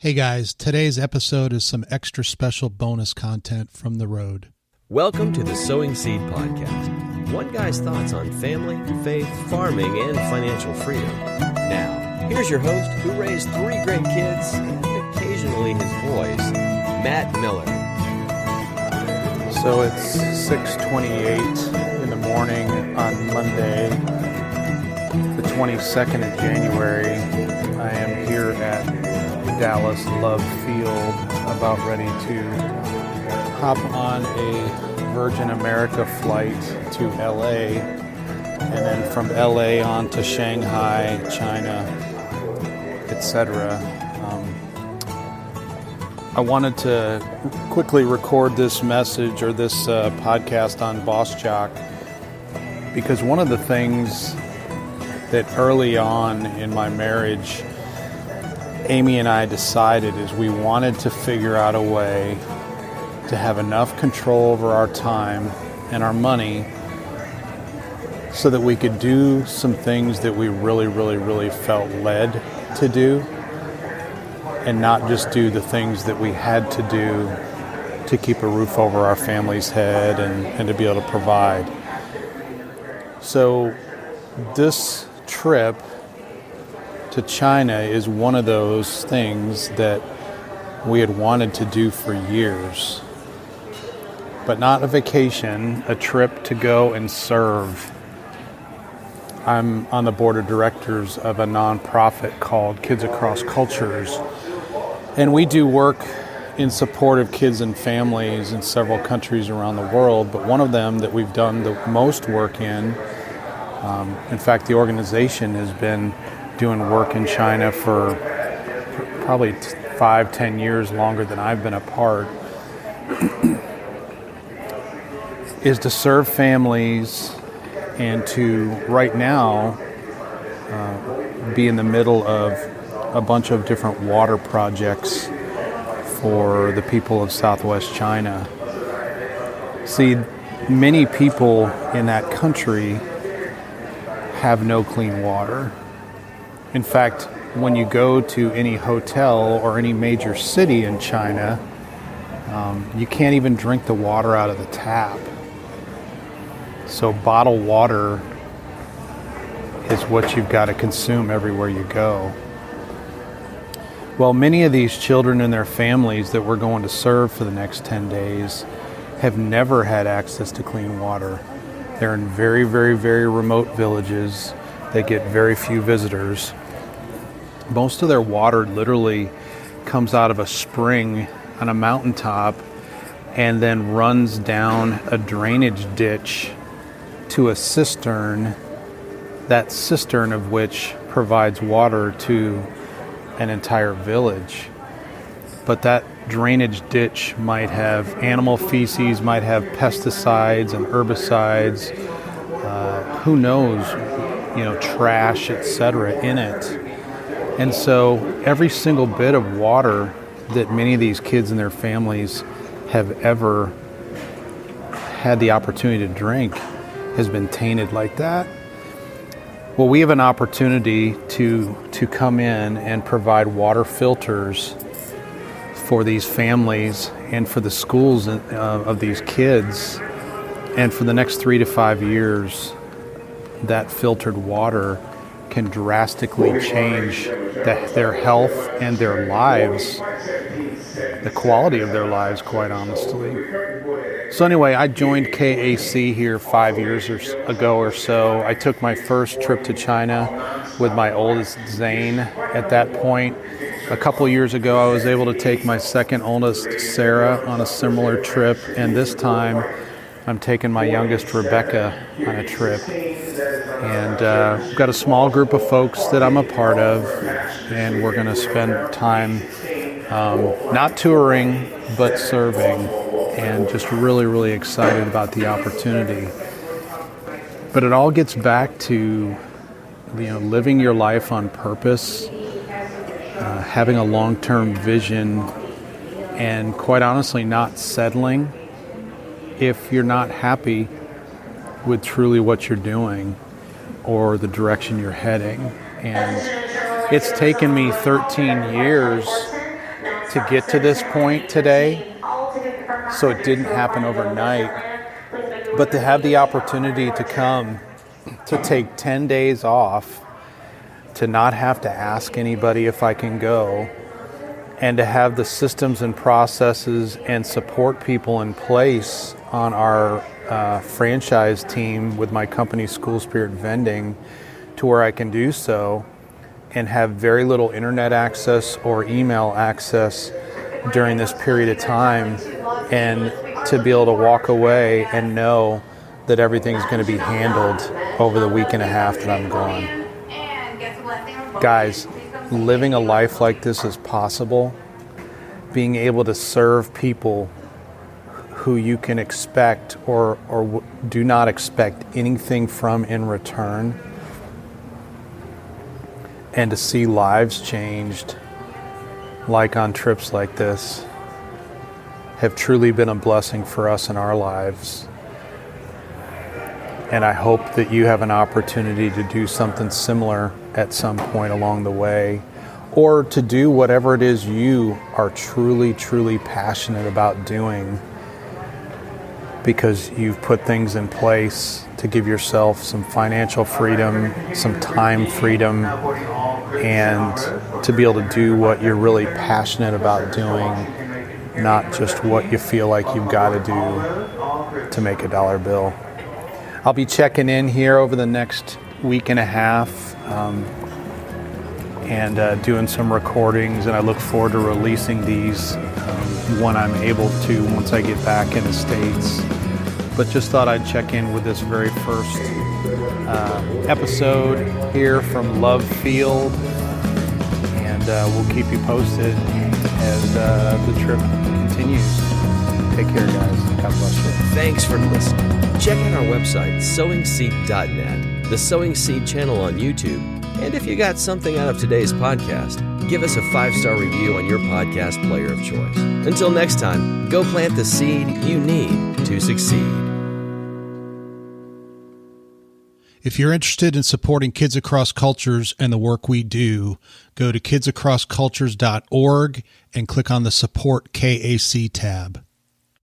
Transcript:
Hey guys, today's episode is some extra special bonus content from the road. Welcome to the Sowing Seed Podcast. One guy's thoughts on family, faith, farming, and financial freedom. Now, here's your host who raised 3 great kids and occasionally his boys, Matt Miller. So it's 6:28 in the morning on Monday, the 22nd of January. I am here at Dallas Love Field, about ready to hop on a Virgin America flight to LA, and then from LA on to Shanghai, China, etc. I wanted to quickly record this message or this podcast on Boss Jock, because one of the things that early on in my marriage Amy and I decided is we wanted to figure out a way to have enough control over our time and our money so that we could do some things that we really felt led to do, and not just do the things that we had to do to keep a roof over our family's head and to be able to provide. So this trip to China is one of those things that we had wanted to do for years, but not a vacation, a trip to go and serve. I'm on the board of directors of a nonprofit called Kids Across Cultures, and we do work in support of kids and families in several countries around the world, but one of them that we've done the most work in fact, the organization has been doing work in China for probably 5-10 years longer than I've been a part, is to serve families and to right now be in the middle of a bunch of different water projects for the people of Southwest China. See, many people in that country have no clean water. In fact, when you go to any hotel or any major city in China, you can't even drink the water out of the tap. So bottled water is what you've got to consume everywhere you go. Well, many of these children and their families that we're going to serve for the next 10 days have never had access to clean water. They're in very remote villages. They get very few visitors. Most of their water literally comes out of a spring on a mountaintop and then runs down a drainage ditch to a cistern, that cistern of which provides water to an entire village. But that drainage ditch might have animal feces, might have pesticides and herbicides, who knows, trash, etc. in it. And so every single bit of water that many of these kids and their families have ever had the opportunity to drink has been tainted like that. Well, we have an opportunity to come in and provide water filters for these families and for the schools of these kids. And for the next 3 to 5 years, that filtered water can drastically change their health and their lives, the quality of their lives, quite honestly. So anyway, I joined KAC here 5 years ago or so. I took my first trip to China with my oldest, Zane. At that point, a couple years ago, I was able to take my second oldest, Sarah, on a similar trip, and this time I'm taking my youngest, Rebekah, on a trip. And we've got a small group of folks that I'm a part of, and we're going to spend time not touring, but serving, and just really excited about the opportunity. But it all gets back to living your life on purpose, having a long-term vision, and quite honestly not settling if you're not happy with truly what you're doing or the direction you're heading. And it's taken me 13 years to get to this point today, so it didn't happen overnight. But to have the opportunity to come, to take 10 days off, to not have to ask anybody if I can go, and to have the systems and processes and support people in place on our franchise team with my company School Spirit Vending, to where I can do so and have very little internet access or email access during this period of time, and to be able to walk away and know that everything's going to be handled over the week and a half that I'm gone. Guys, living a life like this is possible. Being able to serve people who you can expect or do not expect anything from in return, and to see lives changed, like on trips like this, have truly been a blessing for us in our lives. And I hope that you have an opportunity to do something similar at some point along the way, or to do whatever it is you are truly, truly passionate about doing, because you've put things in place to give yourself some financial freedom, some time freedom, and to be able to do what you're really passionate about doing, not just what you feel like you've got to do to make a dollar bill. I'll be checking in here over the next week and a half and doing some recordings, and I look forward to releasing these when I'm able to, once I get back in the States. But just thought I'd check in with this very first episode here from Love Field, and we'll keep you posted as the trip continues. Take care, guys. God bless you. Thanks for listening. Check out our website, sowingseed.net, the Sowing Seed channel on YouTube, and if you got something out of today's podcast, give us a 5-star review on your podcast player of choice. Until next time, go plant the seed you need to succeed. If you're interested in supporting Kids Across Cultures and the work we do, go to kidsacrosscultures.org and click on the Support KAC tab.